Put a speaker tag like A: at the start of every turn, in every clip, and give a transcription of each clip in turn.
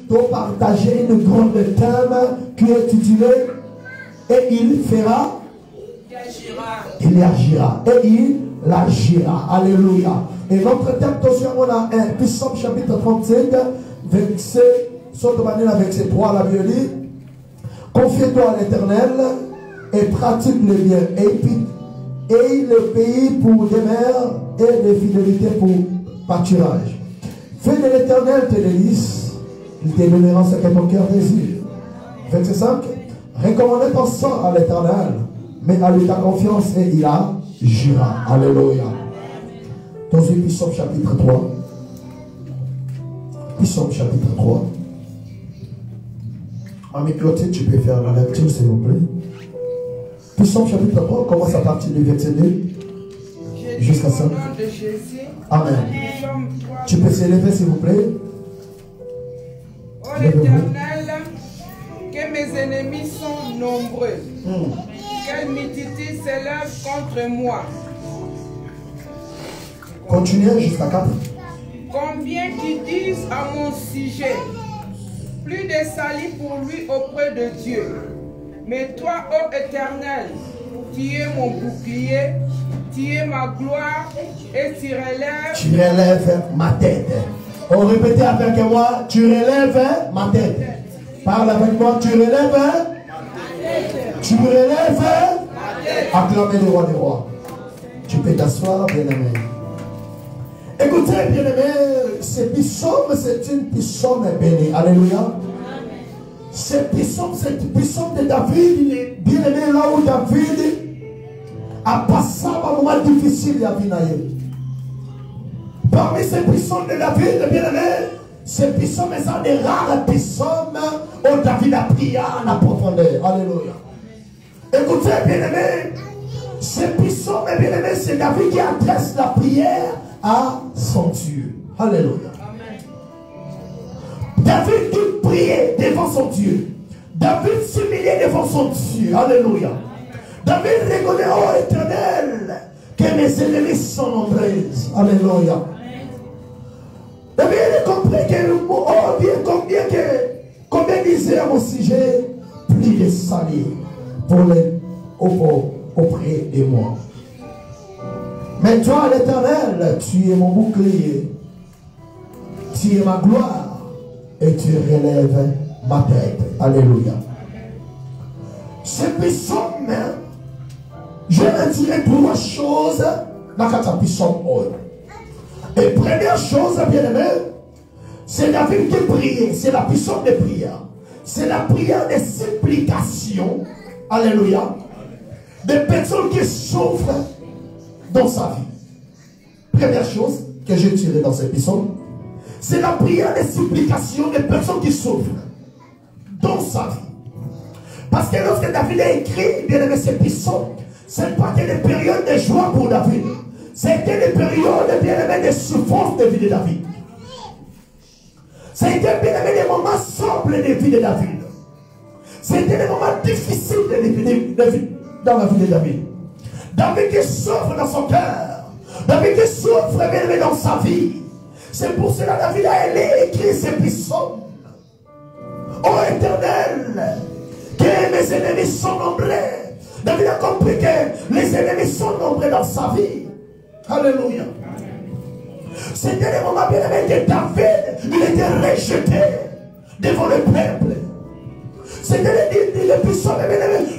A: de partager une grande thème qui est titulé et il fera, il agira et il agira. Alléluia. Et notre thème, on a un Psaume chapitre 37, verset, verset 3, la Bible dit, confie-toi à l'Éternel et pratique le bien. Et le pays pour demeure et de fidélité pour pâturage. Fais de l'Éternel tes délices, il te donnera ce que ton cœur désire. Verset 5. Recommandez ton sang à l'Éternel, mais à lui ta confiance et il agira. Alléluia. Dans le Psaume chapitre 3. Psaume chapitre 3. Ami Clotilde, tu peux faire la lecture s'il vous plaît. Psaume chapitre 3 commence à partir du verset 2 jusqu'à 5. Amen. Tu peux s'élever s'il vous plaît.
B: Oh l'Éternel, que mes ennemis sont nombreux. Quelle multitude s'élève contre moi.
A: Continuez jusqu'à 4.
B: Combien qui disent à mon sujet, plus de salut pour lui auprès de Dieu. Mais toi, ô Éternel, tu es mon bouclier, tu es ma gloire et tu relèves.
A: Tu relèves ma tête. On répète avec moi, tu relèves ma tête. Parle avec moi, tu relèves ma tête. Tu relèves ma tête. Acclamez le roi des rois. Tu peux t'asseoir, bien-aimé. Écoutez, bien-aimé, ce psaume, c'est une psaume bénie. Alléluia. Ce psaume, c'est une psaume de David, bien-aimé, là où David a passé un moment difficile à Vinaïe. Parmi ces psaumes de David, bien-aimé, ces psaumes sont des rares psaumes où David a prié en profondeur. Alléluia. Écoutez, bien-aimé, ces psaumes, bien-aimé, c'est David qui adresse la prière à son Dieu. Alléluia. David qui priait devant son Dieu. David s'humiliait devant son Dieu. Alléluia. David reconnaît, oh Éternel, que mes ennemis sont nombreux. Alléluia. David a compris que, oh bien, combien disait à mon sujet, plus de salut pour les auprès de moi. Mais toi, l'Éternel, tu es mon bouclier, tu es ma gloire et tu relèves ma tête. Alléluia. Ce psaume, je vais dire trois choses dans le psaume. Et première chose, bien aimé, c'est David qui priait, c'est la psaume de prière. C'est la prière de supplication. Alléluia. Des personnes qui souffrent dans sa vie. Première chose que j'ai tirée dans cette psaume, c'est la prière de supplication des personnes qui souffrent dans sa vie. Parce que lorsque David a écrit, bien aimé, ces psaumes, ce n'est pas que des périodes de joie pour David. C'était des périodes, bien aimé, de souffrance de vie de David. C'était, bien aimé, des moments sombres de vie de David. C'était des moments difficiles dans la vie de David. David qui souffre dans son cœur. David qui souffre, bien aimé, dans sa vie. C'est pour cela que David a écrit ces psaumes. Ô Éternel, que mes ennemis sont nombreux. David a compris que les ennemis sont nombreux dans sa vie. Alléluia. C'était des moments bien aimés que David, il était rejeté devant le peuple. C'était le psaume,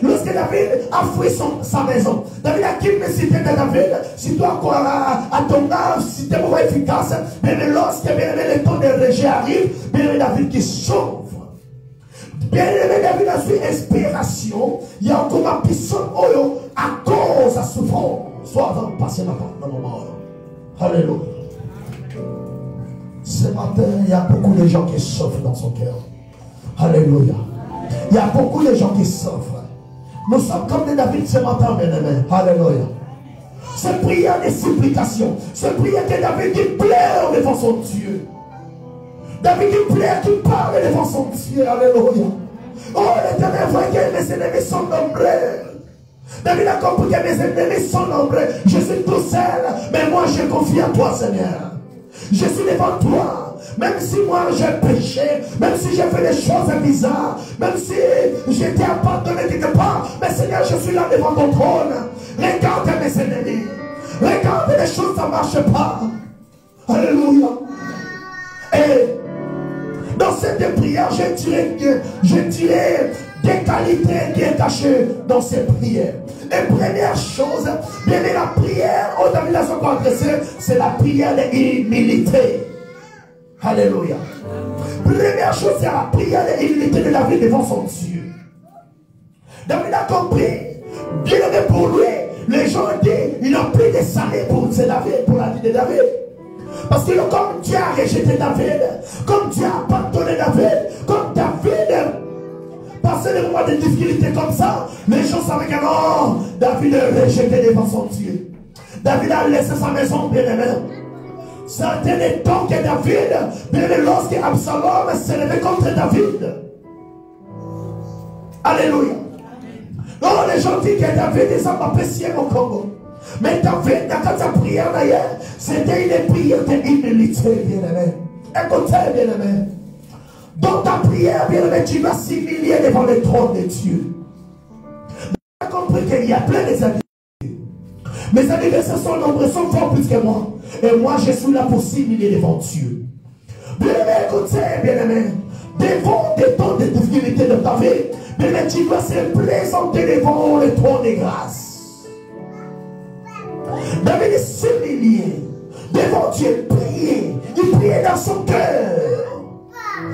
A: lorsque David a fui sa maison. David a quitté la cité de David. Si toi encore à ton âge, si tu es moins efficace, mais lorsque le temps de rejet arrive, bien David qui sauve. Bien aimé, David a su inspiration. Il y a encore un psaume à cause de la souffrance. Soit avant de passer dans le moment. Alléluia. Ce matin, il y a beaucoup de gens qui souffrent dans son cœur. Alléluia. Il y a beaucoup de gens qui souffrent. Nous sommes comme des David ce matin, bien aimé. Alléluia. Ce prière de supplication. Ce prière que David qui pleure devant son Dieu. David qui pleure, qui parle devant son Dieu. Alléluia. Oh, l'Éternel voit que mes ennemis sont nombreux. David a compris que mes ennemis sont nombreux. Je suis tout seul, mais moi je confie à toi, Seigneur. Je suis devant toi, même si moi j'ai péché, même si j'ai fait des choses bizarres, même si j'étais abandonné quelque part, mais Seigneur, je suis là devant ton trône. Regarde mes ennemis. Regarde les choses, ça ne marche pas. Alléluia. Et dans cette prière, j'ai tiré des qualités qui sont cachées dans ces prières. Et première chose, bien la prière, au David a son adressé, c'est la prière de l'humilité. Alléluia. Première chose, c'est la prière de l'humilité de David devant son Dieu. David a compris, bien aimé pour lui, les gens disent, ils n'ont plus de salut pour David, pour la vie de David. Parce que comme Dieu a rejeté David, comme Dieu a pardonné David, comme David passait des moments de difficulté comme ça, les gens savaient que non, David est rejeté devant son Dieu. David a laissé sa maison, bien aimé. Certains des temps que David, bien aimé, lorsque Absalom s'est levé contre David. Alléluia. Non, les gens disent que David est un apprécié au Congo. Mais David, dans sa prière d'ailleurs, c'était une prière d'humilité, bien-aimé. Écoutez, bien-aimé. Dans ta prière, bien-aimé, tu vas s'humilier devant le trône de Dieu. Tu as compris qu'il y a plein des adversaires. Mes adversaires sont nombreux, sont forts plus que moi. Et moi, je suis là pour s'humilier devant Dieu. Bien-aimé, écoutez, bien-aimé. Devant des temps de difficulté de ta vie, bien-aimé, tu dois se présenter devant le trône de grâce. David s'humiliait devant Dieu, prier. Il priait dans son cœur.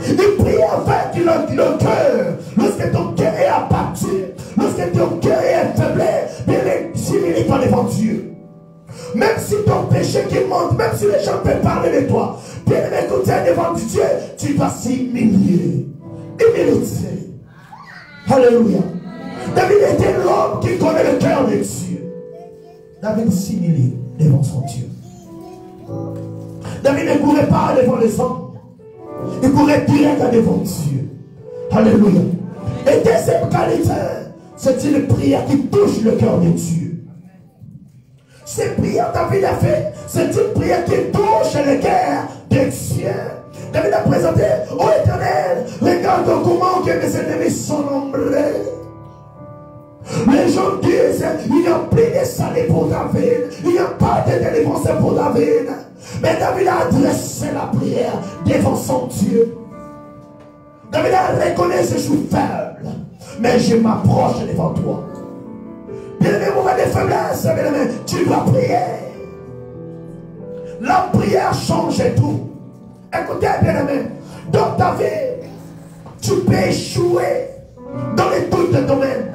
A: Il priait avec le cœur. Lorsque ton cœur est abattu, lorsque ton cœur est faible, bien s'humilie-toi devant Dieu. Même si ton péché qui monte, même si les gens peuvent parler de toi, bien écouter devant Dieu, tu dois s'humilier. Humilité. Alléluia. David était l'homme qui connaît le cœur de Dieu. David s'humilie devant son Dieu. David ne courait pas devant les hommes. Il courait direct devant Dieu. Alléluia. Et deuxième qualité, c'est une prière qui touche le cœur de Dieu. Cette prière David a fait, c'est une prière qui touche le cœur de Dieu. David a présenté, ô Éternel, regarde comment que mes ennemis sont nombreux. Les gens disent, il n'y a plus de salut pour David, il n'y a pas de délivrance pour David. Mais David a adressé la prière devant son Dieu. David a reconnu que je suis faible, mais je m'approche devant toi. Bien-aimé, moment de faiblesse, bien-aimé, tu dois prier. La prière change tout. Écoutez, bien-aimé, dans ta vie, tu peux échouer dans tous les domaines.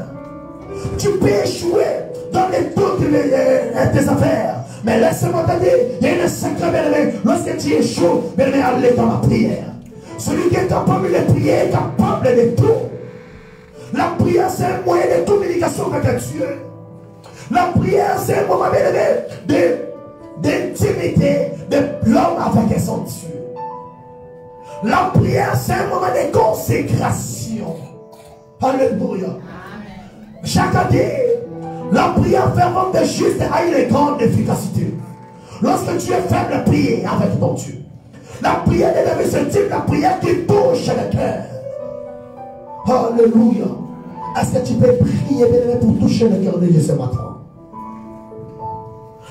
A: Tu peux échouer dans toutes tes affaires. Mais laisse-moi te dire, il y a un secret, bien-aimé. Lorsque tu échoues, bien-aimé, allez dans la prière. Celui qui est capable de prier est capable de tout. La prière, c'est un moyen de communication avec Dieu. La prière, c'est un moment, bien-aimé, d'intimité de l'homme avec son Dieu. La prière, c'est un moment de consécration. Alléluia. Chacun dit, la prière fervente des justes a une grande efficacité. Lorsque tu es faible, prier avec ton Dieu. La prière de David, c'est la prière qui touche le cœur. Alléluia. Est-ce que tu peux prier pour toucher le cœur de Dieu ce matin?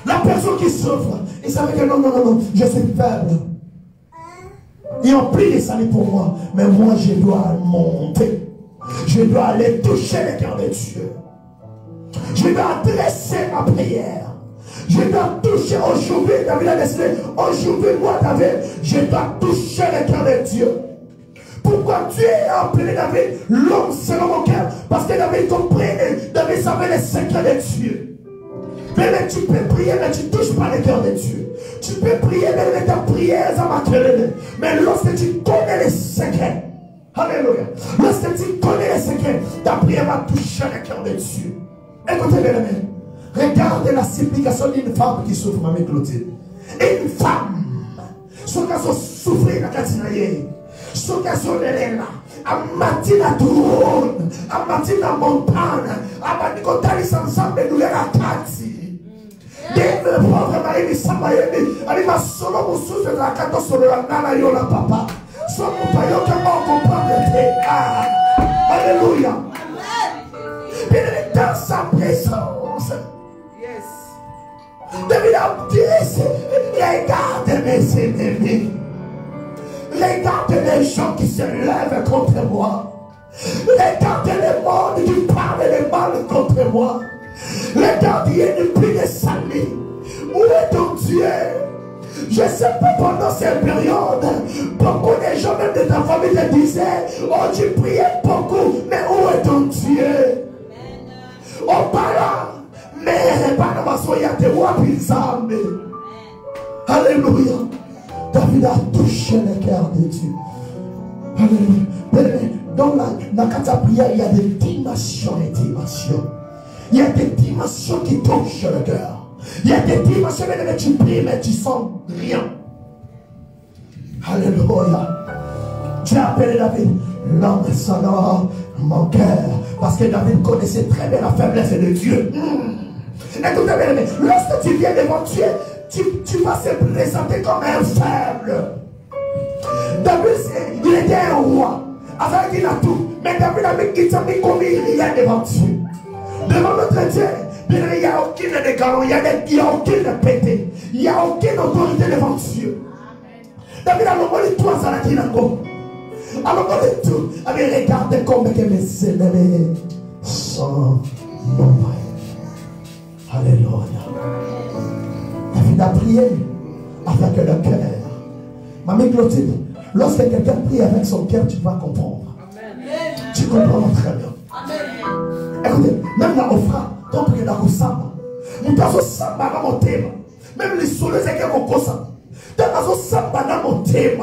A: La personne qui souffre, il savait que non, je suis faible. Ils ont pris les saluts pour moi, mais moi je dois monter. Je dois aller toucher le cœur de Dieu. Je dois adresser ma prière. Je dois toucher aujourd'hui, David a décidé, aujourd'hui moi David, je dois toucher le cœur de Dieu. Pourquoi Dieu a appelé David l'homme selon mon cœur? Parce que David comprenait, David savait les secrets de Dieu. Mais tu peux prier, mais tu ne touches pas le cœur de Dieu. Tu peux prier, mais ta prière est amateur. Mais lorsque tu connais les secrets, alléluia, lorsque tu connais les secrets, ta prière va toucher le cœur de Dieu. Écoutez bien, regarde la supplication d'une femme qui souffre, Mamie Clotilde. Une femme, ce qu'elle a souffert dans la catinaille, ce qu'elle a souffert là, à matina trône, à matina montagne, à matina ensemble, nous les ratatsi. Le pauvre mari, il s'en va y aller. Il va solo pour souffler de la carte sur la nana, il y a papa. Son compagnon, comment comprendre? Alléluia. Il est dans sa présence. David a dit, regarde mes ennemis. Regarde les gens qui se lèvent contre moi. Regarde le monde qui parle le mal contre moi. Regarde, il y a une pluie de salut. Où est ton Dieu? Je ne sais pas, pendant cette période, beaucoup de gens, même de ta famille, te disaient, oh, tu priais beaucoup, mais où est ton Dieu? Oh, para, mais para ma soya te wapizame. Alléluia. David a touché le cœur de Dieu. Alléluia. Dans la prière, il y a des dimensions et dimensions. Il y a des dimensions qui touchent le cœur. Il y a des dimensions où tu pries, mais tu sens rien. Alléluia. Dieu a appelé David l'homme sonore, mon cœur. Parce que David connaissait très bien la faiblesse de Dieu. Écoutez bien, mais lorsque tu viens devant Dieu, tu vas se présenter comme un faible. David, il était un roi. Avec il a tout. Mais David a mis comme il y a devant Dieu. Devant notre Dieu, il n'y a aucune décalon, il n'y a aucune pété. Il n'y a aucune autorité devant Dieu. David a l'envolé tout à Salatinango. Alors on tout. Regardez comme mes ennemis sont nombreux. Alléluia. David a prié avec le cœur. Mamie Clotilde, lorsque quelqu'un prie avec son cœur, tu vas comprendre. Amen. Tu comprends très bien. Amen. Écoutez, même la offrande, quand tu es dans le samba, nous avons samba dans mon thème. Même les soleils, c'est qu'on consomme. Nous avons samba dans mon thème.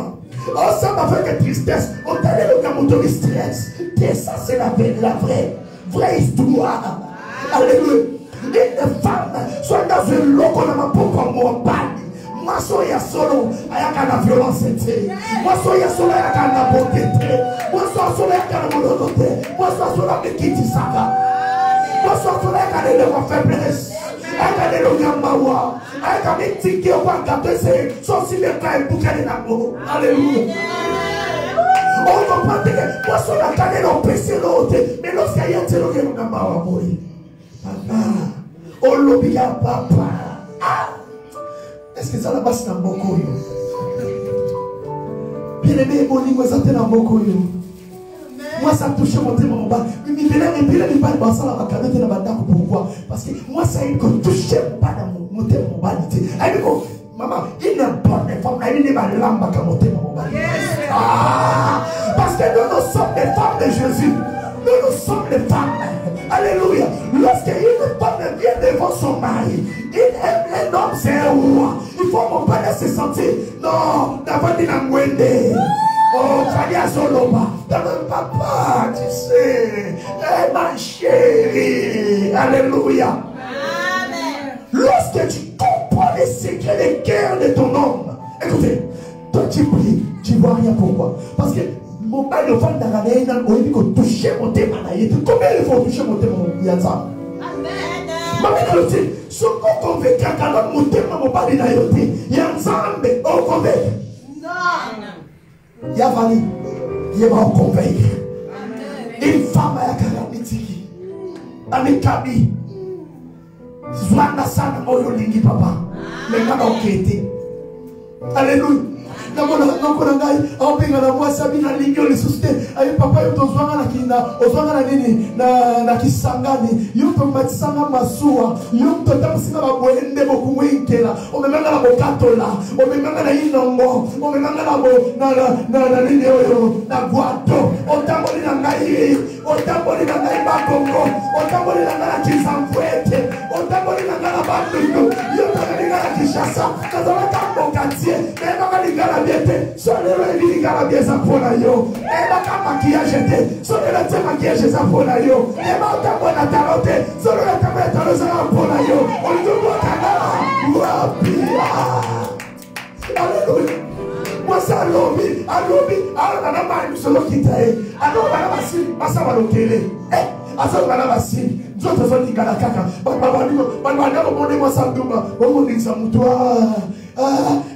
A: On samba avec tristesse. On t'a dit le gamin de stress. Et ça, c'est la vraie histoire. Alléluia. Une femme soit dans un loco dans ma propre montagne. Moi, soya solo, ayaka la violence. Moi, soya solo, ayaka la beauté. Moi, soya solo, ayaka la monototé. Moi, soya solo, ayaka la saka. Moi, soya solo, ayaka la faiblesse. Ayaka la yamawa. Ayaka la tiki, ayaka la tiki. Sauf si les cas est bouquet de l'amour. Alléluia. On comprend que moi, soya ayaka la péché l'autre. Mais lorsqu'il y a un tel que nous avons mourir. Papa, oh, l'obéa, papa. Est-ce que ça la passe dans beaucoup? Bien aimé, mon livre, ça dans beaucoup. Moi, ça touche mon thème en bas. Mais il pas dans ça, la caméra de la bande. Pourquoi? Parce que moi, ça ne touche pas dans mon thème en bas. Maman, il n'est pas des femmes, il n'est pas de l'âme dans mon thème en bas. Parce que nous sommes des femmes de Jésus. Nous sommes des femmes. Alléluia. Lorsqu'une femme vient devant son mari, il aime un homme, c'est un roi. Il faut mon père se sentir. Non, d'abord il a mouendé. Oh, Fadia Soloba. D'abord, papa, tu sais. Eh, ma chérie. Alléluia. Amen. Lorsque tu comprends les secrets des cœurs de ton homme, écoutez, toi tu pries, tu ne vois rien. Pourquoi? Parce que mon père ne va pas aller dans le monde toucher mon thème. Combien il faut toucher mon thème? Il y a ça. Amen. Maman, il dit, ce qu'on convainc quand mon thème, mon père il y a un zambe, on convainc. Non. Il y a Vali, il va convaincre. Une femme à la calamité. Avec Kabi. Zwana sana moyo lingi papa. Mais n'a pas enquêté. Alléluia. Moi, Sabi na ligyo le susté. Ayo papa yo tozwanga na kinda, ozwanga na nini na kisangani. Yo to matsanga masua. Yo to tamsika ba boende boku winkela. O memanga la bokatola. O memanga na inongo. O memanga la bo na nini oyo na guato. O tamboli na ngai. O tamboli na ngai bakongo. O tamboli na ngai kisamfuete. O tamboli na ngai bandundo. Yo to na kishasa. Kazala tambo katie. Eba lingala biete. Sonero lingala biesa pona yo. Eba kama kiajete. Sonero tema kiajesa pona yo. Eba tambo na tarote. Sonero tambo na tarote pona yo. Olitubo kanala. Wapia. Alléluia. Moi ça alobi, alors na solo kitae. Alors na basi, basa balokele. Asa na basi. Zote zote nikala kaka. Moi ça ndumba. Ndisa mtu.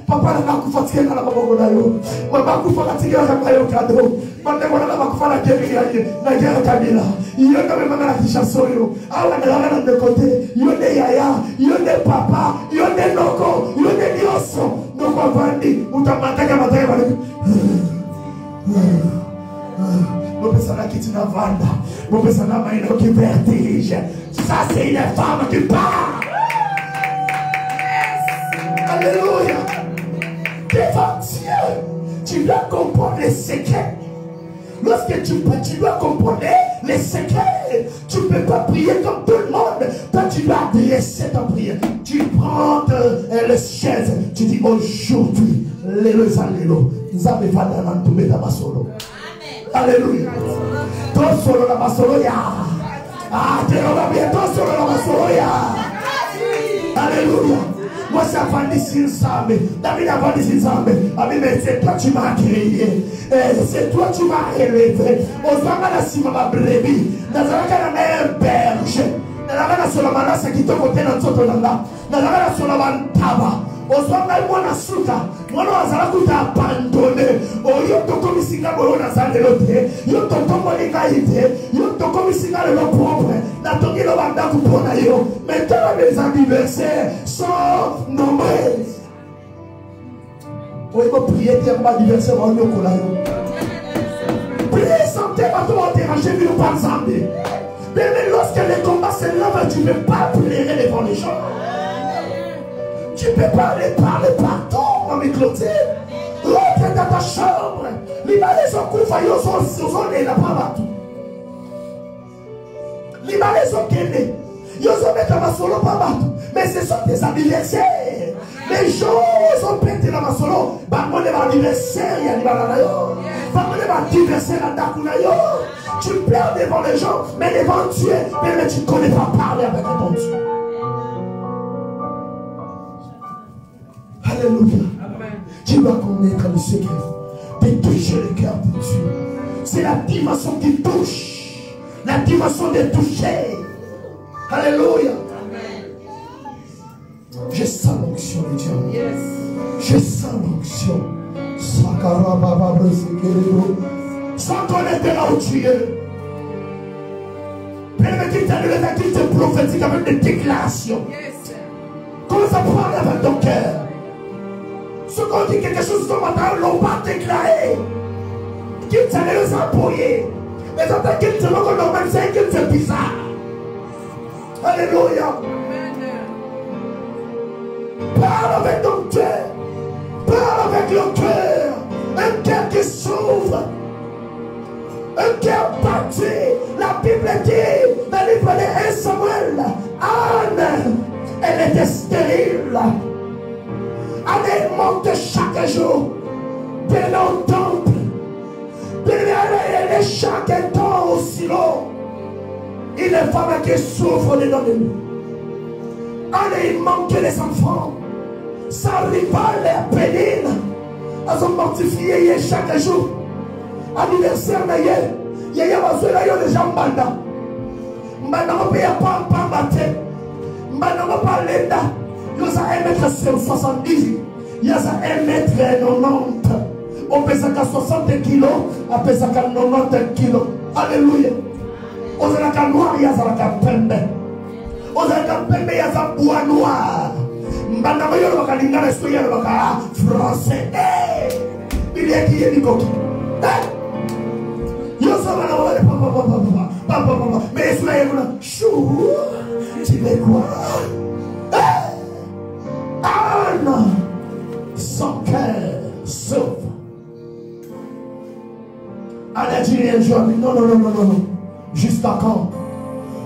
A: Papa na kufatia na mabongo nayo. Mama kufatia kama yo kado. Mande wana na kufanya kile yake na jana kabila. Iyo kama mama na kishasoyo. Au analala de côté. Iyo de yaya, iyo de papa, iyo de noko, iyo de dioso. Noko avandi utamataka mataka bali. Mon personne qui tu vanda, mon personne qui vertige. Ça c'est une femme qui parle. Alléluia. Devant Dieu, tu dois comprendre les secrets. Lorsque tu dois comprendre les secrets, tu ne peux pas prier comme tout le monde. Toi, tu dois adresser ta prière. Tu prends les chaises, tu dis aujourd'hui, les allélo, nous avons fait dans tout le masolo. Alléluia. Toi, solo la masolo ya. Ah, tu vas bien, toi, solo la masolo ya. Alléluia. Moi, c'est Avandi Sinsambe. David Avandi Sinsambe. Mais c'est toi qui m'as créé. C'est toi qui m'as élevé. Aux Zangana Simama Brebi. Dans un même berge. Dans la Solomana, c'est qui te côté dans son tonanga. Dans la Solomana Taba. Aux Zangana Mona Suka. Mona Zalakuta abandonné. Oh, yo to komisinga boyo na zalelote. Yo to tomolinga ite. Yo to komisinga le propre. Na tongi lo banda kupona yo. Maintenant les anniversaires sont nombreux. Oui, il faut prier pour l'anniversaire de Yokola. Priez santé, pas tout interagir, mais pas ensemble. Mais lorsque les combats se lèvent, tu ne peux pas prier devant les gens. Tu ne peux pas aller parler partout, mon Clotilde. L'autre dans ta chambre. Les malais sont couverts, ils sont nés là-bas. Les malais sont nés. Ils sont mis dans ma solo, mais ce sont des anniversaires. Les gens ont pété dans ma solo. Par contre, l'anniversaire, il y a des balades. Par contre, l'anniversaire, tu pleures devant les gens, mais devant Dieu, mais tu ne connais pas parler avec ton Dieu. Alléluia. Tu dois connaître le secret de toucher le cœur de Dieu. C'est la dimension qui touche. La dimension de toucher. Alléluia. Je sens l'onction de Dieu. Yes. Je sens l'onction. Sans connaître là où tu es. Permettez-toi de les activités prophétiques avec des déclarations. Yes. Commence à parler avec ton cœur. Ce qu'on dit quelque chose ce matin, l'on va déclarer. Qu'il t'allait les appuyer. Les autres qu'ils te l'ont normal, c'est qu'ils te bizarre. Alléluia. Parle avec ton cœur. Parle avec le cœur. Un cœur qui s'ouvre. Un cœur parti. La Bible dit dans le livre de 1 Samuel, Anne, elle était stérile. Elle monte chaque jour. Bien au temple. Elle est chaque temps au silo. Il est une femme qui souffre dedans de nous. Elle manquait les enfants. Sa rivale Péline. Elles ont mortifié chaque jour. Anniversaire d'ailleurs. Il y a des gens banda. Maintenant, on ne peut pas mater. Maintenant, on pas l'État. Il y a 1m70. Il y a 1m90. On pèse qu'à 60 kg. On pèse qu'à 90 kg. Alléluia. On a qu'à noir, il y a qu'à pembe. On a qu'à pembe, il y a qu'à bois noir. Maintenant, il y a qu'à l'ingénieur, il y a qu'à français. Il y a qui est du coquille. Mais il y a chou. Tu veux quoi? Anne, son cœur s'ouvre. Anne a dit un jour, non, non, non, non, non, non. Jusqu'à quand?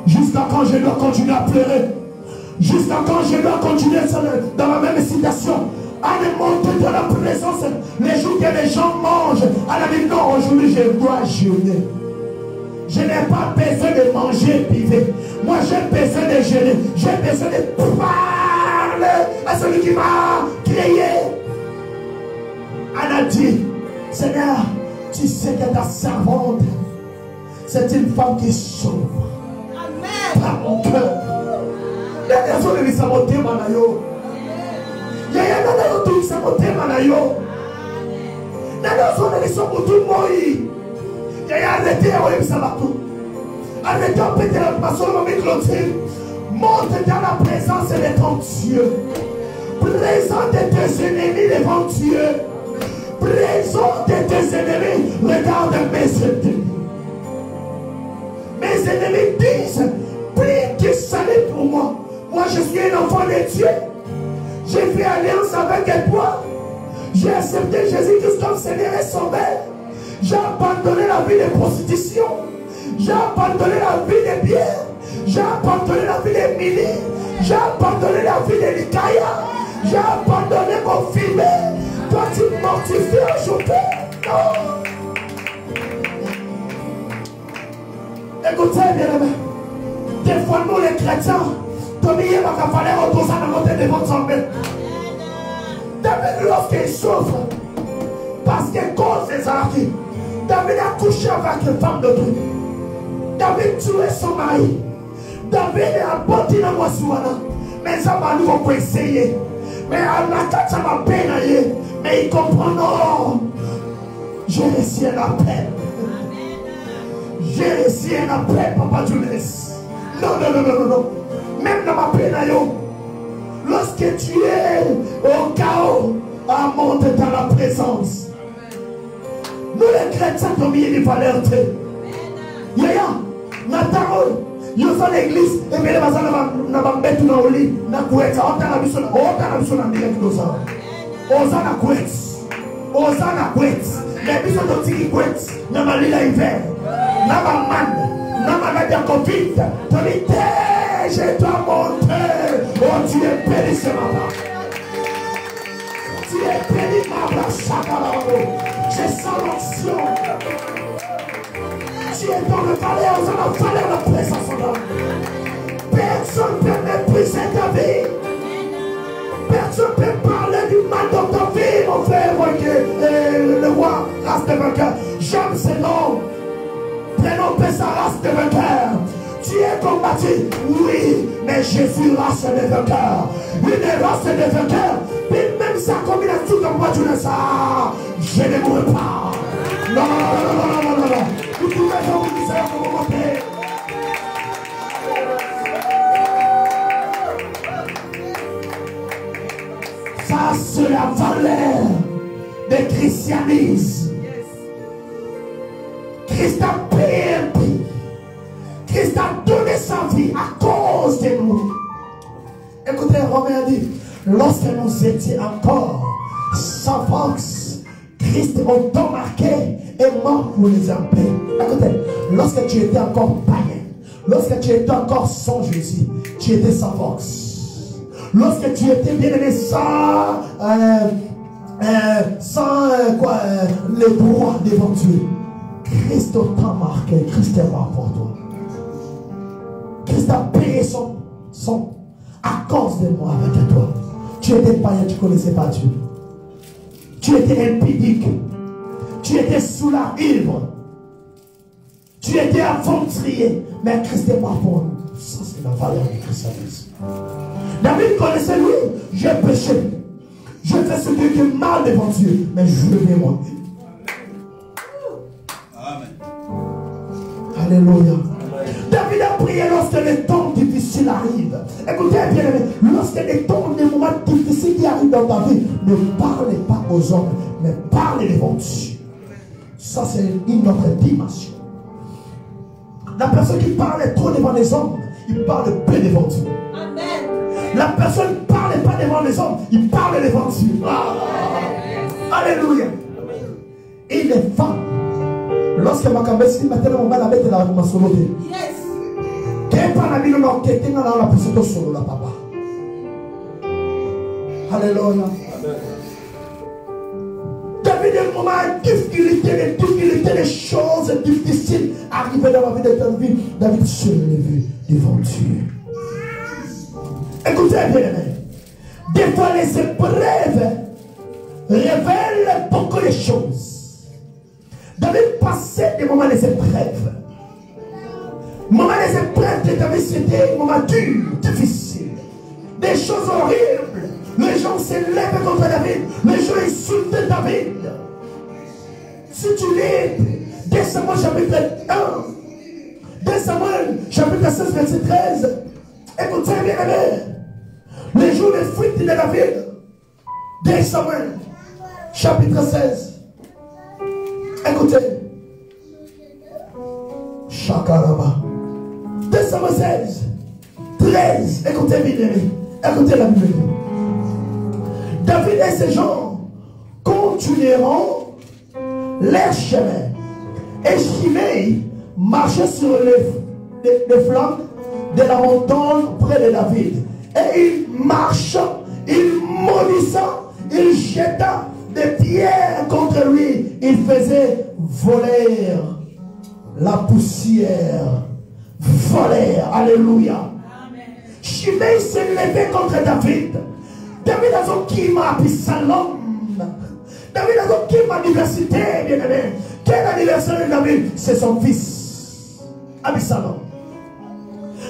A: Jusqu'à quand je dois continuer à pleurer? Jusqu'à quand je dois continuer dans la même situation? Anne est montée dans la présence. Les jours que les gens mangent, elle a dit non, aujourd'hui je dois jeûner. Je n'ai pas besoin de manger privé. Moi j'ai besoin de jeûner. J'ai besoin de parler à celui qui m'a créé. Anne a dit, Seigneur, tu sais que ta servante, c'est une femme qui s'ouvre. par mon cœur. Les personnes ne sabotent manayo. Yaya nana yo tout saboter manayo. Nana zo ne saboter moi. Yaya arrêtez à oyer sabatou. Arrêtez à péter la passion de ma clôture. Monte dans la présence de ton Dieu. Présente tes ennemis devant Dieu. Présente tes ennemis. Regarde mes ennemis. Mes ennemis disent, prie du salut pour moi. Moi je suis un enfant de Dieu. J'ai fait alliance avec toi. J'ai accepté Jésus-Christ comme Seigneur et Sauveur. J'ai abandonné la vie de prostitution. J'ai abandonné la vie de bière. J'ai abandonné la vie de Mili. J'ai abandonné la vie de Likaya. J'ai abandonné mon film. Toi tu mortifies aujourd'hui. Non. Écoutez bien aimé. Des fois nous les chrétiens, David lorsqu'il souffre, parce qu'à cause des arrêts, David a couché avec une femme de Dieu. David tué son mari. David a bâti dans moi souvent. Mais ça va nous essayer. Mais à la tête ça m'a peine. Mais il comprend non. J'ai réussi la paix. J'ai réussi la paix, Papa Jules. Non. Même dans ma peine, lorsque tu es au chaos, monte dans la présence. Nous les chrétiens, nous avons des valeurs. Yaya, Nathan, nous sommes l'église, et bien les bazars nous avons mis tout dans le lit, nous avons mis tout dans le lit, nous avons mis tout dans le lit, nous avons je dois monter. Oh, tu es béni ce matin. Tu es béni, ma Sakarabo. Je sens l'onction. Tu es dans le vallée, on a vallée de la présence de l'homme. Personne ne peut mépriser ta vie. Personne ne peut parler du mal dans ta vie, mon frère. Le roi, race de vainqueur. J'aime ce nom. Prénom sa race de vainqueur. Tu es combattu, oui, mais Jésus race de vainqueur. Une race de vainqueur. Même sa combinaison comme moi, tu le sais. Je ne mourrai pas. Non. Vous pouvez faire vous dire pour vous montrer. Ça, c'est la valeur du christianisme. Christ a payé un prix. Christ a donné sa vie à cause de nous. Écoutez, Romain a dit, lorsque nous étions encore sans force, Christ autant marqué est mort pour les impairs. Écoutez, lorsque tu étais encore païen, lorsque tu étais encore sans Jésus, tu étais sans force. Lorsque tu étais bien aimé sans le droit devant Dieu, Christ autant marqué, Christ est mort pour toi. Christ a payé son à cause de moi avec toi. Tu étais païen, tu ne connaissais pas Dieu. Tu étais impudique. Tu étais sous la ivre. Tu étais aventurier. Mais Christ est mort pour nous. Ça, c'est la valeur du christianisme. David connaissait lui. J'ai péché. Je fais ce qui est mal devant Dieu. Mais je vais moi. Amen. Alléluia. David a prié lorsque les temps difficiles arrivent. Écoutez bien, lorsque les temps, les moments difficiles qui arrivent dans ta vie, ne parlez pas aux hommes, mais parlez devant Dieu. Ça, c'est une autre dimension. La personne qui parle trop devant les hommes, il parle peu devant Dieu. Amen. La personne ne parle pas devant les hommes, il parle devant Dieu. Alléluia. Et les femmes, lorsque ma caméra maintenant on va la mettre dans la solo. Yes. Alléluia. David, des moments de difficulté, des choses difficiles arrivent dans la vie de ta vie. David se lève devant Dieu. Écoutez bien, des fois les épreuves révèlent beaucoup de choses. David passait des moments des épreuves. Moment des épreuves de ta vie, c'était un moment dur, difficile. Des choses horribles. Les gens s'élèvent contre David. Les gens insultent David. Si tu lis 2 Samuel chapitre 1, 2 Samuel chapitre 16, verset 13, écoutez bien aimé. Les jours de fuite de David. 2 Samuel chapitre 16. Écoutez. Chakaraba. 2 Samuel 16, 13. Écoutez bien aimé. Écoutez la Bible. David et ses gens continueront leur chemin. Et Shimei marchait sur les flancs de la montagne près de David. Et il marcha, il maudissant, il jeta des pierres contre lui. Il faisait voler la poussière. Voler. Alléluia. Shimei s'est levé contre David. David a son qui m'a appris Salom. David a son qui m'a diversité, bien aimé. Quel anniversaire de David? C'est son fils, Absalom.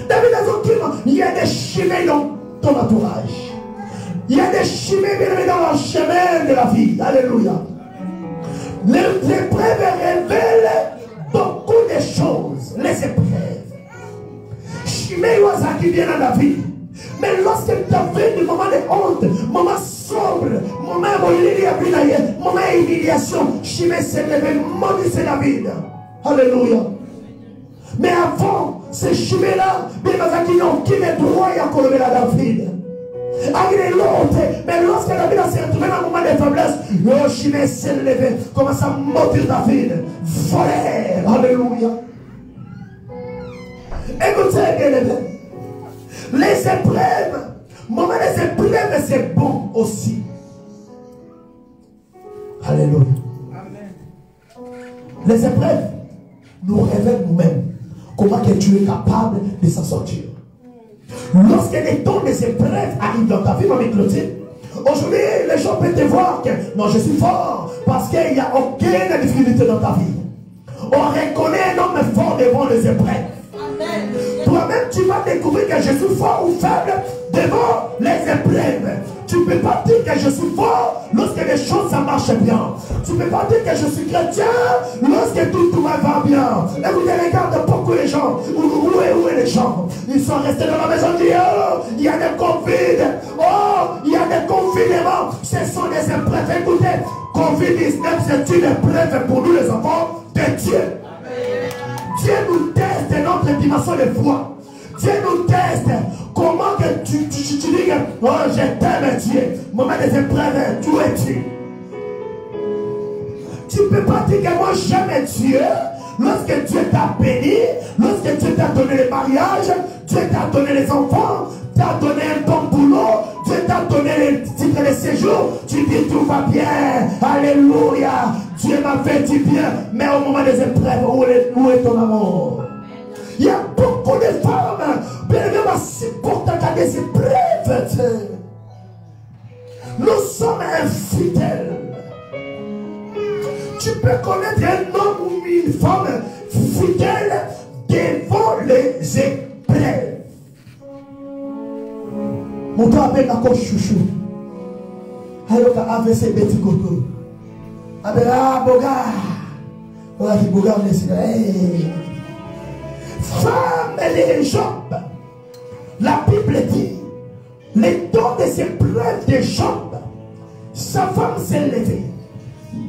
A: David a son qui m'a. Il y a des Shimei dans ton entourage. Il y a des Shimei, bien aimé, dans le chemin de la vie. Alléluia. Les épreuves révèlent beaucoup de choses. Les épreuves. Shimei was qui vient dans la vie. Mais lorsque David, le moment de honte, moment sombre, moment humiliation, Shimei s'est levé, maudissait David. Alléluia. Mais avant, ce Shimei-là, il n'a aucun droit à collever à David. Mais lorsque David s'est retrouvé dans un moment de faiblesse, Shimei s'est levé, commence à maudire David. Voler. Alléluia. Écoutez bien les amis. Les épreuves, moment des épreuves, c'est bon aussi. Alléluia. Amen. Les épreuves nous révèlent nous-mêmes comment que tu es capable de s'en sortir. Lorsque les temps des épreuves arrivent dans ta vie, ma Clotilde, aujourd'hui, les gens peuvent te voir que non, je suis fort parce qu'il n'y a aucune difficulté dans ta vie. On reconnaît un homme fort devant les épreuves. Toi-même, tu vas découvrir que je suis fort ou faible devant les épreuves. Tu ne peux pas dire que je suis fort lorsque les choses ça marche bien. Tu ne peux pas dire que je suis chrétien lorsque tout va bien. Écoutez, regarde beaucoup les gens. Où est les gens? Ils sont restés dans la maison de Dieu. Il y a des Covid. Oh, il y a des confinements. Ce sont des épreuves. Écoutez, Covid-19, c'est une épreuve pour nous les enfants de Dieu. Dieu nous teste notre dimension de foi. Dieu nous teste. Comment que tu dis que oh, je t'aime Dieu. Moment des épreuves, tu es Dieu. Tu ne peux pas dire que moi j'aime Dieu. Lorsque Dieu t'a béni, lorsque Dieu t'a donné le mariage, Dieu t'a donné les enfants, t'a donné un bon boulot, Dieu t'a donné les titres de séjour, tu dis tout va bien. Alléluia. Dieu m'a fait du bien. Mais au moment des épreuves, où est ton amour? Il y a beaucoup de femmes, bien évidemment, supportent des épreuves. Nous sommes infidèles. Tu peux connaître un homme ou une femme fidèle devant les épreuves. Mon temps appelle encore chouchou. Alors qu'à AVC Betty Goto. Ah, Boga. Voilà qui Boga, on est femme et les Job. La Bible dit, les temps de ces épreuves de Job, sa femme s'est levée.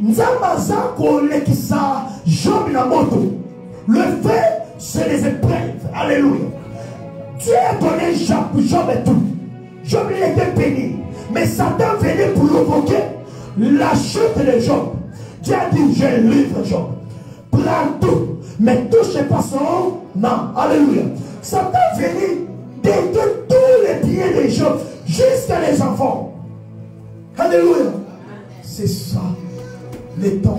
A: Nzamaza kolekisa Job na moto. Le fait, c'est les épreuves. Alléluia. Dieu a donné Job et tout. Job il était béni. Mais Satan venait pour provoquer la chute de Job. Dieu a dit, je livre Job. Prends tout. Mais touche pas son nom. Alléluia. Satan venait détruire tous les pieds de Job. Jusqu'à les enfants. Alléluia. C'est ça. Les temps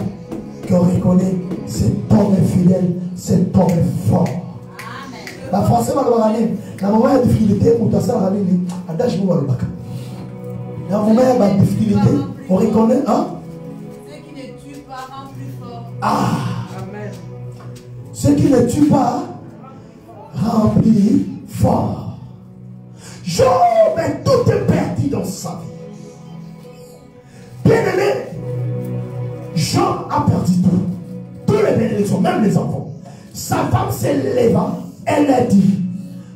A: qu'on reconnaît, cet homme est fidèle, cet homme est fort. Amen. La française va le ramener. Dans le moment de difficulté, on t'a ça ramené. Adage nous va le bac. Dans le moment de difficulté, on reconnaît, hein?
C: Ceux qui ne tuent pas rendent plus fort.
A: Ah! Amen. Ceux qui ne tuent pas rempli fort. Job, tout est perdu dans sa vie. Bien aimé, Job a perdu tout. Tous les bénédictions, même les enfants. Sa femme s'est levée, elle a dit,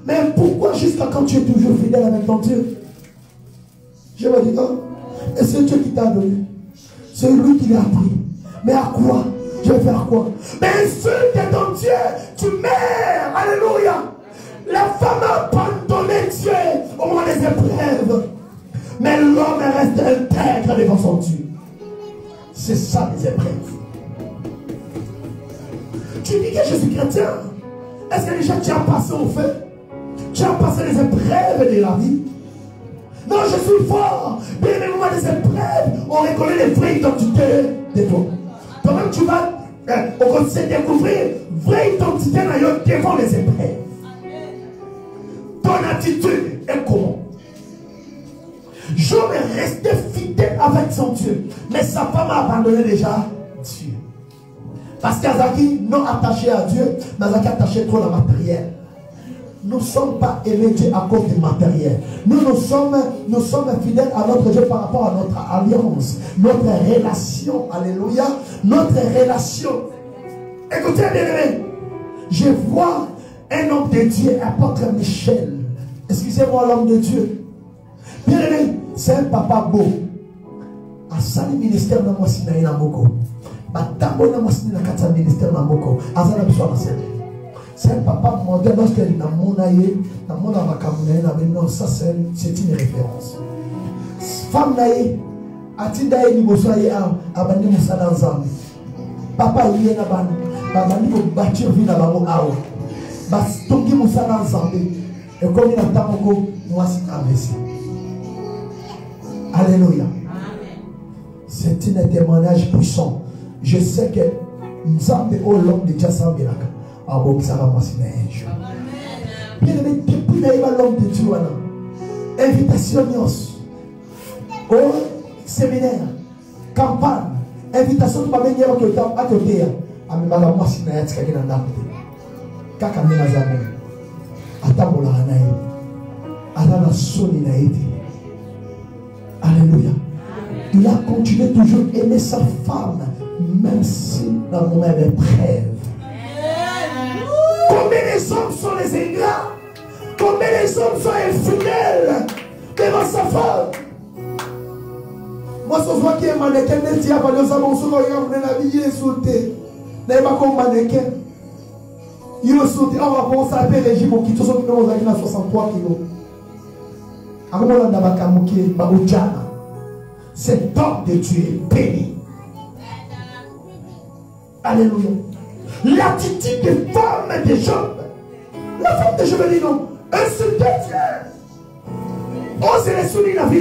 A: mais pourquoi jusqu'à quand tu es toujours fidèle avec ton Dieu? Je me dis, oh, et c'est Dieu qui t'a donné. C'est lui qui l'a appris. Mais à quoi? Je vais faire quoi? Mais insulte ton Dieu, tu meurs. Alléluia. La femme a abandonné Dieu au moment des épreuves. Mais l'homme reste intègre devant son Dieu. C'est ça les épreuves. Tu dis que je suis chrétien. Est-ce que déjà tu as passé au feu? Tu as passé les épreuves de la vie? Non, je suis fort. Mais les moments des épreuves, on reconnaît les vraies identités de toi. Toi-même, tu vas au conseil découvrir vraie identité devant les épreuves. Ton attitude est comment? Job est resté fidèle avec son Dieu. Mais sa femme a abandonné déjà Dieu. Parce qu'Azaki, non attaché à Dieu, mais Azaki attaché trop à la matériel. Nous ne sommes pas aimés Dieu à cause du matériel. Nous sommes fidèles à notre Dieu par rapport à notre alliance, notre relation. Alléluia. Notre relation. Écoutez bien aimé. Je vois un homme de Dieu, apôtre Michel. Excusez-moi l'homme de Dieu. Bien aimé, c'est un papa beau. À Sali ministère de Mossina et Namoko. Batambo na Mossina Kata ministère Namoko. Azana Biswa Nasel. C'est un papa modèle lorsqu'il n'a monaye, n'a mona makamounaye, n'a non, ça c'est une référence. Femme naïe, atidaye ni bosoye abandi musala nzambe. Papa yé na ban, babandi ko bâtir vie na bango awa. Bas tongi musala nzambe. Et comme il a tamoko, moi c'est investi. Alléluia. C'est un témoignage puissant. Je sais que Nzambe au l'homme de Jassambelaka. Ah bon, ça va moi c'est un jour. Bien aimé, depuis l'homme de Dieu, invitation au séminaire, campagne, invitation de ma manière à côté. À mes malades, moi c'est un jour. Kaka mena zame. Atabola anaï. Alana soli naïti. Alléluia. Il a continué toujours à aimer sa femme, même si dans le moment d'épreuve. Combien les hommes sont les ingrats? Combien les hommes sont infidèles devant sa femme? Moi, ce soir qui est mannequin, je dis à Valio Sabon, ce soir, il a la vie, il est sauté. Il n'est pas comme mannequin. Il est sauté. On va commencer à faire le régime qui tout sont à 63 kilos. Avant on a bakamuki baujana. Cet homme de Dieu est béni. Alléluia. L'attitude des femmes de Job. La femme de Job dit non. Insulter Dieu. Oh, c'est les souris la vie.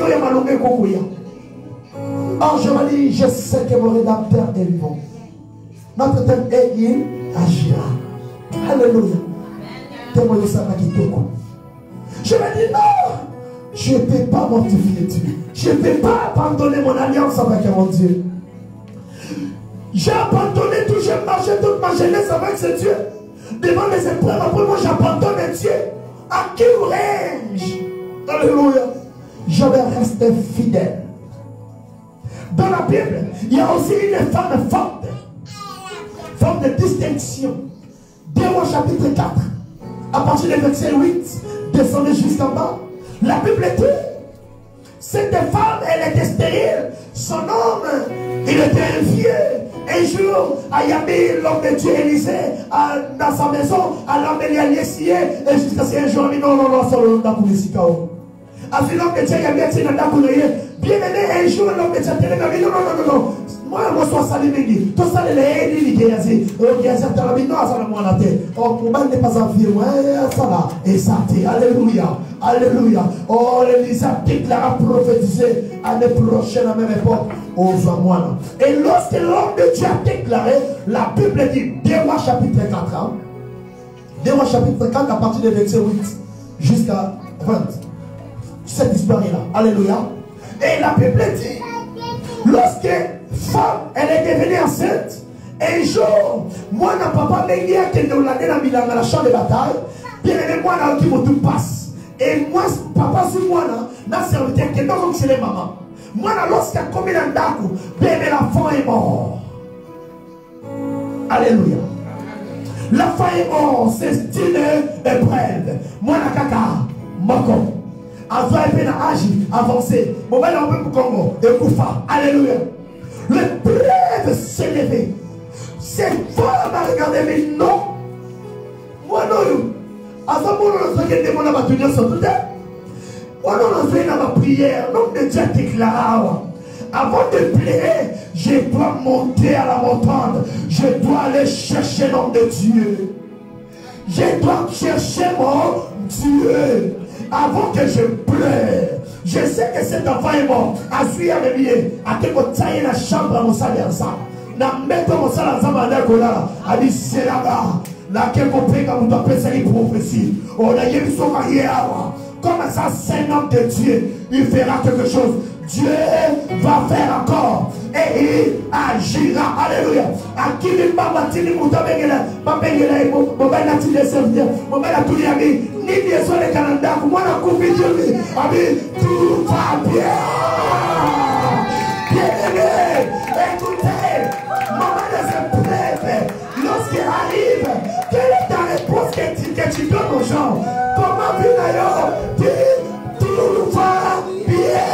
A: Or, je me dis, je sais que mon rédempteur est vivant. Notre thème est il agira. Alléluia. Je me dis non. Je ne peux pas mortifier Dieu. Je ne peux pas abandonner mon alliance avec mon Dieu. J'ai abandonné tout, j'ai marché toute ma jeunesse avec ce Dieu. Devant les épreuves, après moi j'abandonne Dieu. À qui règne? Alléluia. Je vais rester fidèle. Dans la Bible, il y a aussi une femme forte. Forme de distinction. 2 Rois chapitre 4. À partir du verset 8, descendez jusqu'en bas. La Bible dit, cette femme, elle était stérile. Son homme, il était un vieux. Un jour, Ayami, l'homme de Dieu Élisée, dans sa maison, à l'homme Yessié, et jusqu'à ce qu'un jour, il dit non, c'est l'homme d'Akulisikao. Après l'homme de Dieu, il y a bien aimé, un jour, l'homme de Dieu, il dit non. Moi, je suis salé, tout ça, il est gazé. Il y a certains amis, non, ça n'a pas la tête. Oh, pour moi, n'est pas un vieux, ça là, et ça, alléluia, alléluia. Oh, l'Église a déclaré, prophétisé, année prochaine, à la même époque, aux moines. Et lorsque l'homme de Dieu a déclaré, la Bible dit, 2 Rois chapitre 4, 2 Rois chapitre 4, à partir du verset 8 jusqu'à 20. Cette histoire-là, alléluia. Et la Bible dit, lorsque femme, elle est devenue enceinte, un jour, moi, n'a papa, mais il y a quelqu'un qui a mis dans la champ de bataille, Bien aimé, moi là qui me tout passe. Et moi, papa sur moi là, n'a serviteur qui est dans chez les mamans. Moi là, lorsqu'il y a commis un dakou, bien aimé, l'enfant est mort. Alléluia. L'enfant est mort, c'est style épreuve. Moi la caca, moko. Avant et peine agi, avancé. Mon bel homme pour Congo, et Koufa. Alléluia. L'épreuve s'est levée. Cette femme a regardé, mais non. Moi non. Avant moi, on a fait des mots à tenir sur tout. On a fait ma prière. Donc, de Dieu déclaré. Avant de prier, je dois monter à la montagne. Je dois aller chercher l'homme de Dieu. Je dois chercher mon Dieu. Avant que je pleure, je sais que cet enfant est mort. À suivre à mes à te tailler la chambre à mon salaire ensemble. Na mettre mon salaire ensemble à l'école. A dit c'est là-bas. Là, quel copain quand vous doit penser les prophéties. On a eu son carrière. Comme ça, c'est un homme de Dieu. Il fera quelque chose. Dieu va faire encore. Et il agira. Alléluia. À qui il m'a battu, il m'a battu, il m'a battu, il m'a battu, il m'a battu, ni bien sûr les Canada, moi la coupe de Dieu, tout va bien. Bien aimé, écoutez, maman des épreuves, lorsqu'il arrive, quelle est ta réponse que tu donnes aux gens? Comment vivre tout va bien.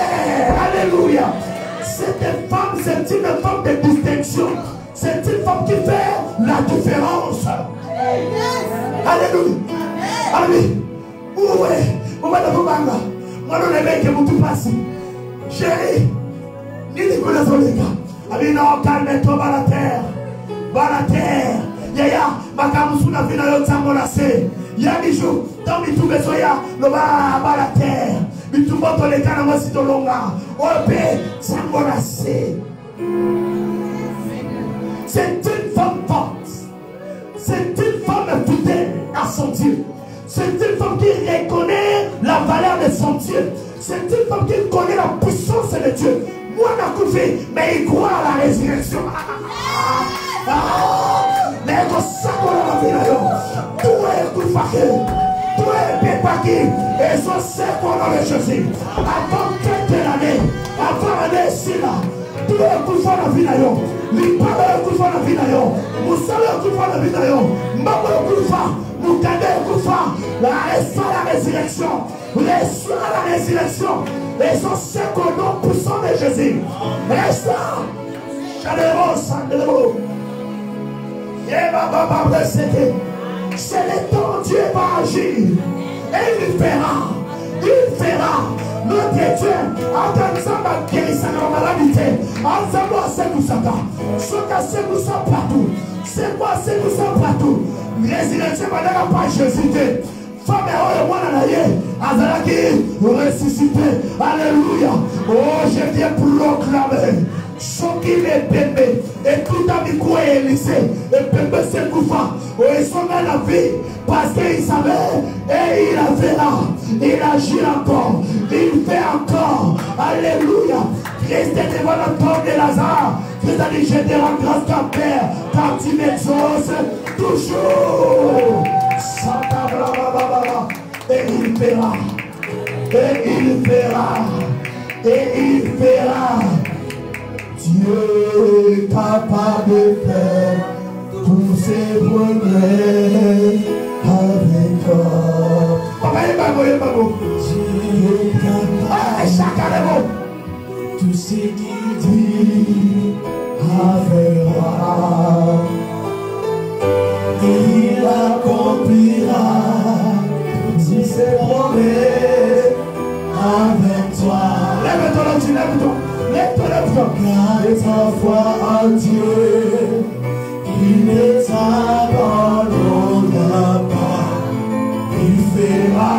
A: Alléluia. Cette femme, c'est une femme de distinction. C'est une femme qui fait la différence. Alléluia. Alléluia. Où est? Où est le banga? Moi, non, les mecs qui vont tout passer. Chérie, ni les coups de son état. Amis, non, calme-toi, va la terre. Va la terre. Yaya, ma camusou n'a vu dans l'autre sambolacé. Y'a des jours, tant que tout besoin, le va la terre. Mais tout le monde, les canaux, si tu l'as. Ope, sambolacé. C'est une femme forte. C'est une femme fidèle à son Dieu. C'est une femme qui reconnaît la valeur de son Dieu. C'est une femme qui connaît la puissance de Dieu. Moi, je n'ai pas fait, mais il croit à la résurrection. Mais il ça qu'on a vu là. Tout est coupé. Tout est pépaqué. Et ça, c'est qu'on a le Jésus. Avant quelques années, avant l'année ici là, tout est coupé dans la vie là. Les parents sont coupés dans la vie là. Vous savez coupé dans la vie là. Maman est coupé. Vous gardez la résurrection. Reçois la résurrection. Et son second nom puissant de Jésus. Reçois. C'est le temps Dieu va agir. Et il fera. Il fera. Notre Dieu, entendez ma guérison de la maladie. Ensemble, c'est tout ça. C'est tout ça partout. C'est quoi, c'est tout ça partout. Résurrection, madame, pas Jésus. Femme et moi, Azalaki, ressuscité. Alléluia. Oh, je viens proclamer. Choquer les bébés. Et tout à mis quoi Élysée. Et bébé c'est couvert. Oh, ils sont dans la vie. Parce qu'il savait. Et il a fait là. Il agit encore. Il fait encore. Alléluia. Christ est devant la tombe de Lazare. Christ a dit, je te rends grâce qu'à Père. Car tu m'exauces toujours. Et il fera. Et il fera. Et il fera. Dieu est capable de faire tous ses progrès avec toi. Papa, il est pas beau. Dieu est capable. Chacun est beau. Tout ce qu'il dit avera. Il accomplira tous ses progrès avec toi. Lève-toi là-dessus, lève-toi. Garde ta foi en Dieu, il ne t'abandonnera pas, il fera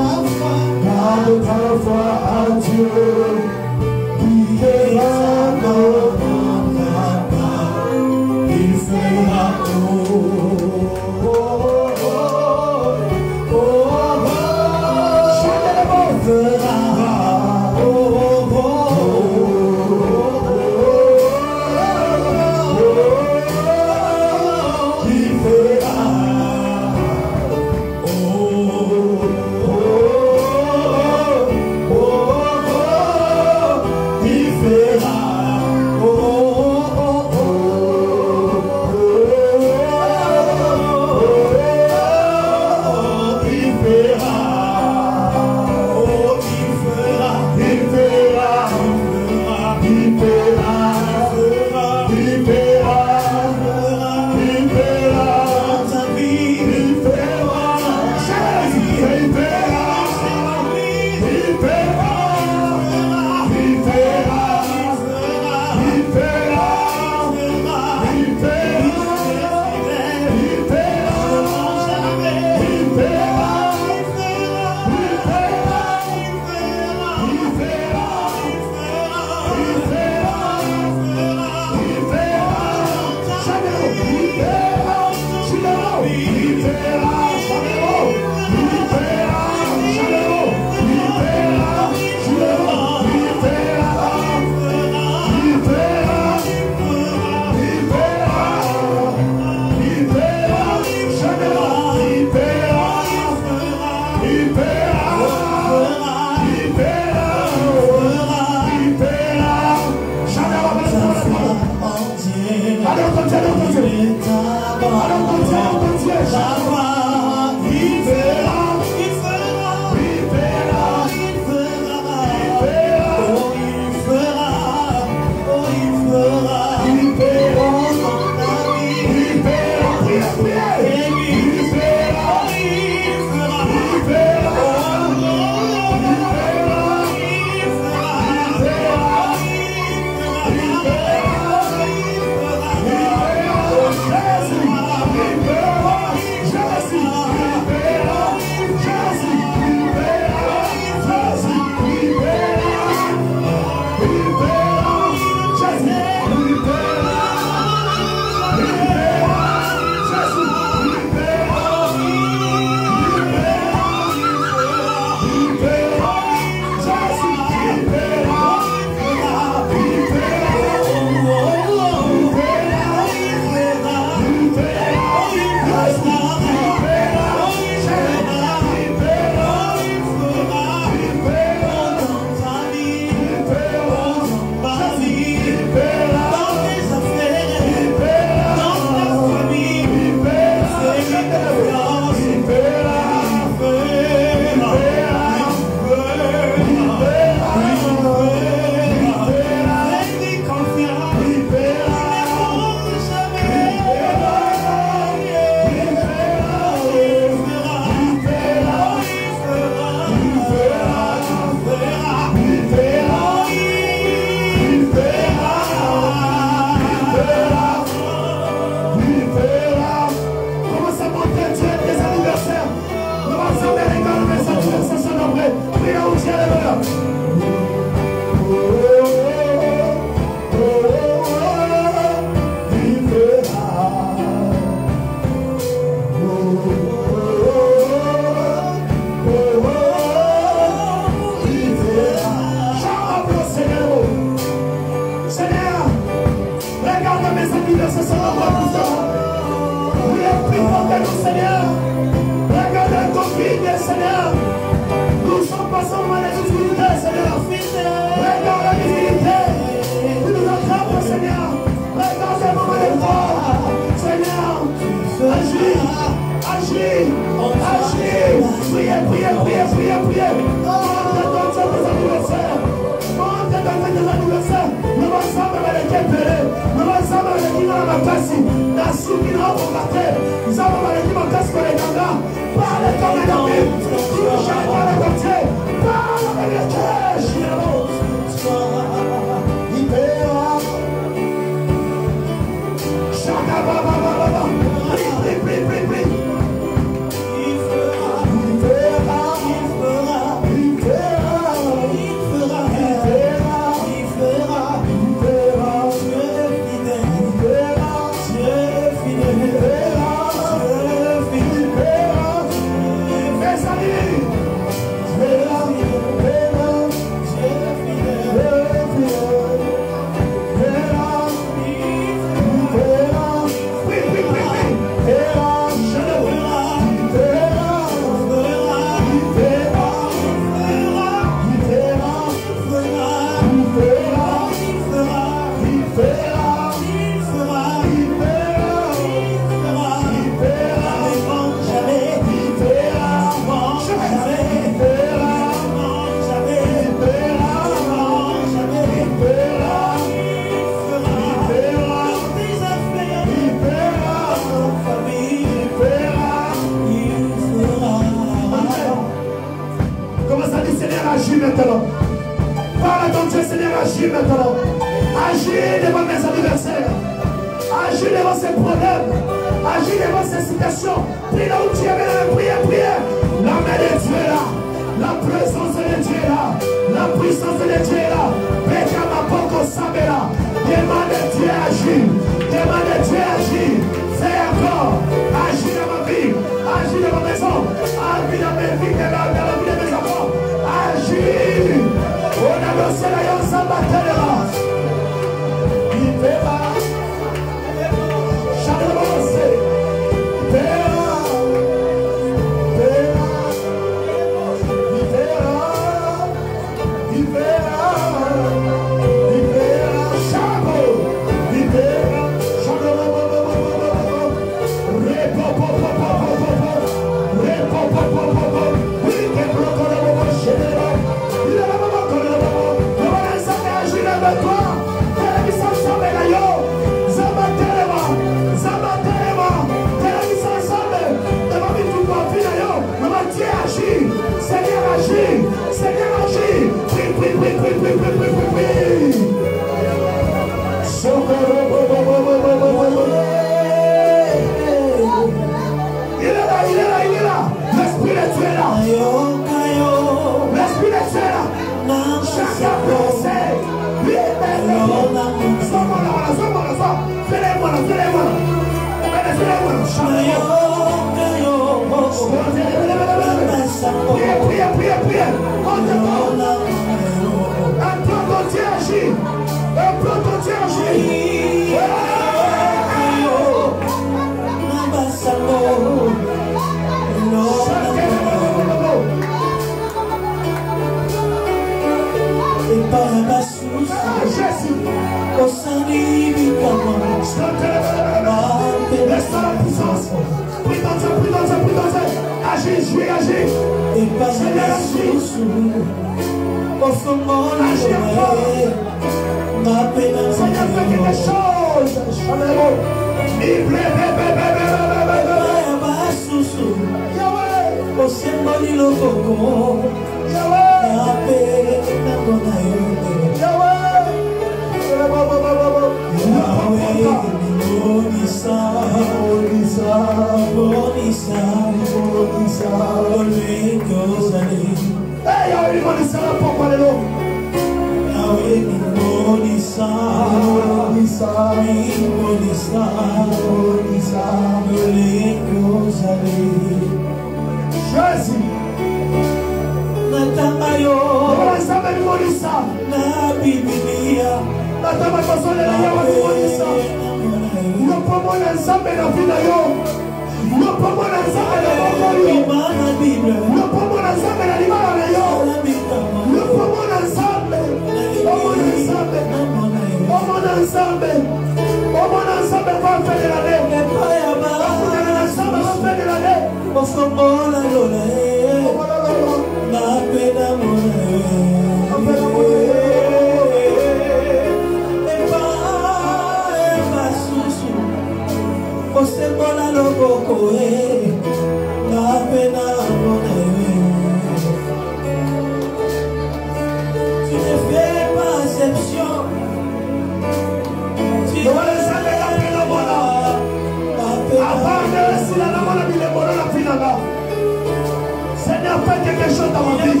A: Seigneur, fais quelque chose dans ma vie.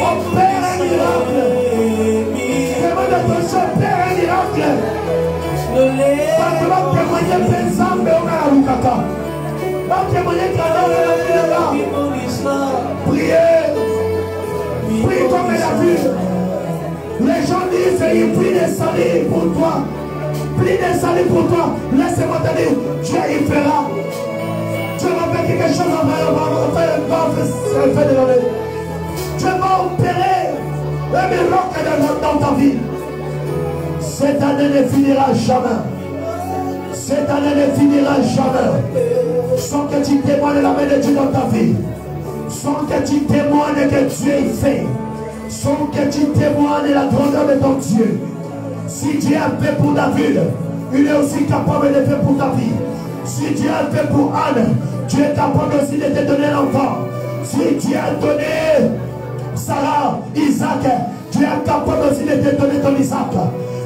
A: Opère un miracle. Demande à ton Dieu, opère un miracle. Parce que va témoigner pensant, mais on a la Lukaka. Va témoigner quand on a la priez. Prie comme David. Les gens disent, ils prient des salis pour toi. Prie des salis pour toi. Laissez-moi te dire, Dieu il fera. Dieu va faire quelque chose, va faire de l'année. Dieu va opérer un miracle dans ta vie. Cette année ne finira jamais. Cette année ne finira jamais. Sans que tu témoignes la main de Dieu dans ta vie. Sans que tu témoignes que Dieu est fait. Sans que tu témoignes la grandeur de ton Dieu. Si Dieu a fait pour David, il est aussi capable de faire pour ta vie. Si Dieu a fait pour Anne, Dieu est capable aussi de te donner l'enfant. Si Dieu a donné Sarah, Isaac, Dieu est capable aussi de te donner ton Isaac.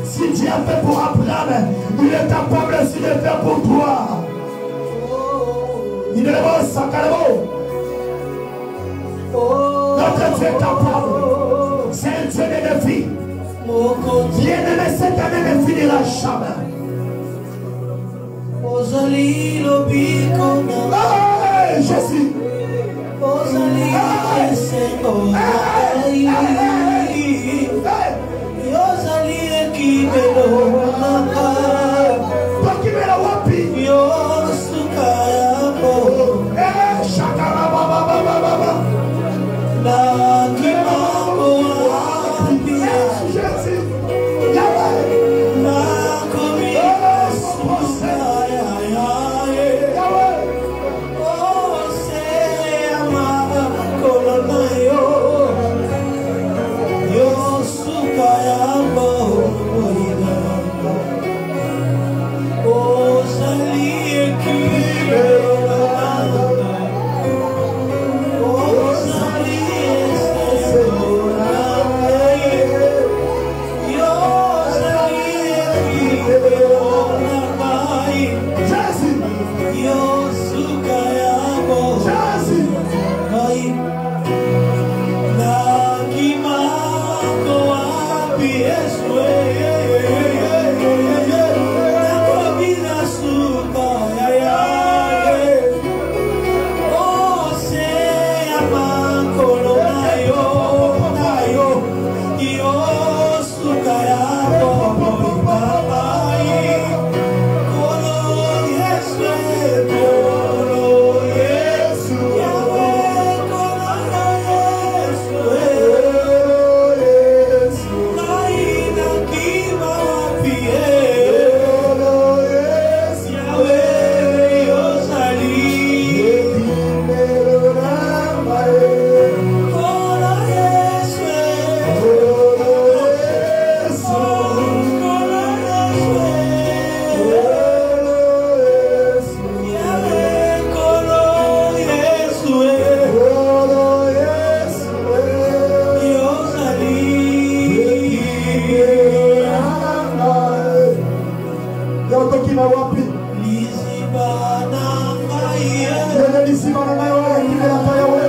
A: Si Dieu a fait pour Abraham, il est capable aussi de faire pour toi. Il est bon, Sakalebo. Notre Dieu est capable. C'est un Dieu de défi. Bien-aimé, cette année ne finira jamais. Jésus.
D: Yes, way.
A: soki ma wapi. Yone lisima na ngai oyo ekimelaka yawe.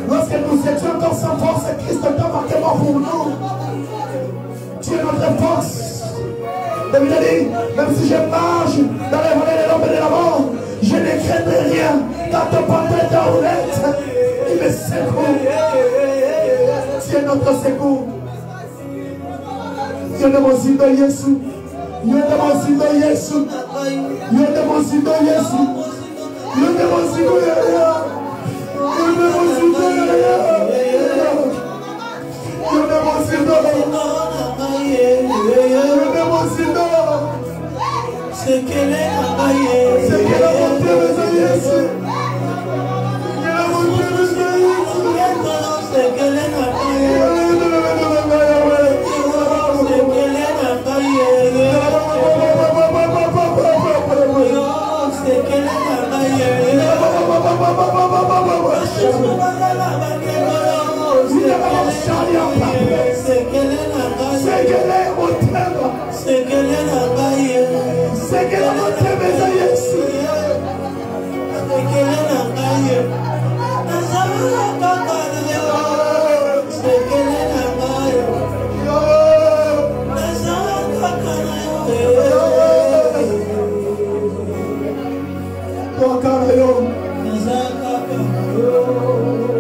A: Lorsque nous étions encore sans force, Christ t'a marqué mort pour nous. Tu es notre force. David a dit, même si je marche dans les vallées de l'ombre et de la mort, je ne craindrai rien, car ton portrait ta roulette, il me secoue. Tu es notre secours. Yo de mon Zindo Yesu. Yo de mon Zindo Yesu. Yo de mon Zindo Yesu. Yo de mon Zindo Yesu. Yo de mon Zindo Yesu. Yo de mon Zindo Yesu. Yo de mon Zindo. C'est qu'elle est abaye. C'est qu'elle a monté besoin Yesu. Elle a monté besoin Yesu. C'est qu'elle est abaye.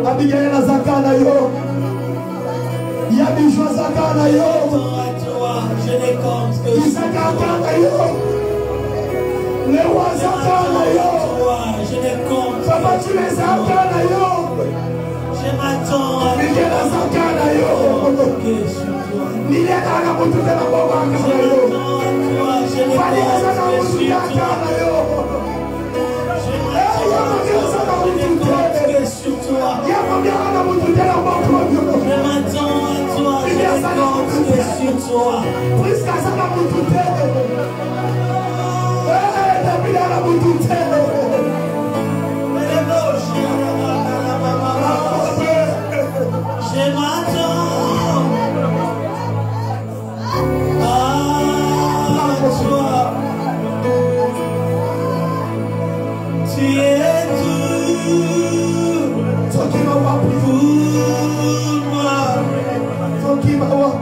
A: Abigail Zakana yo, Yabijwa Zakana yo, je les compte que Zakana yo, le roi Zakana yo, je les compte. Papa tu les Zakana yo, je m'attends à Miguel Zakana yo, Miguel Aramutu de la Boba yo, Fali Zakana yo. Sur toi. Je m'attends à toi, je compte sur toi. Je m'attends à toi. Tu es tout. Pour moi,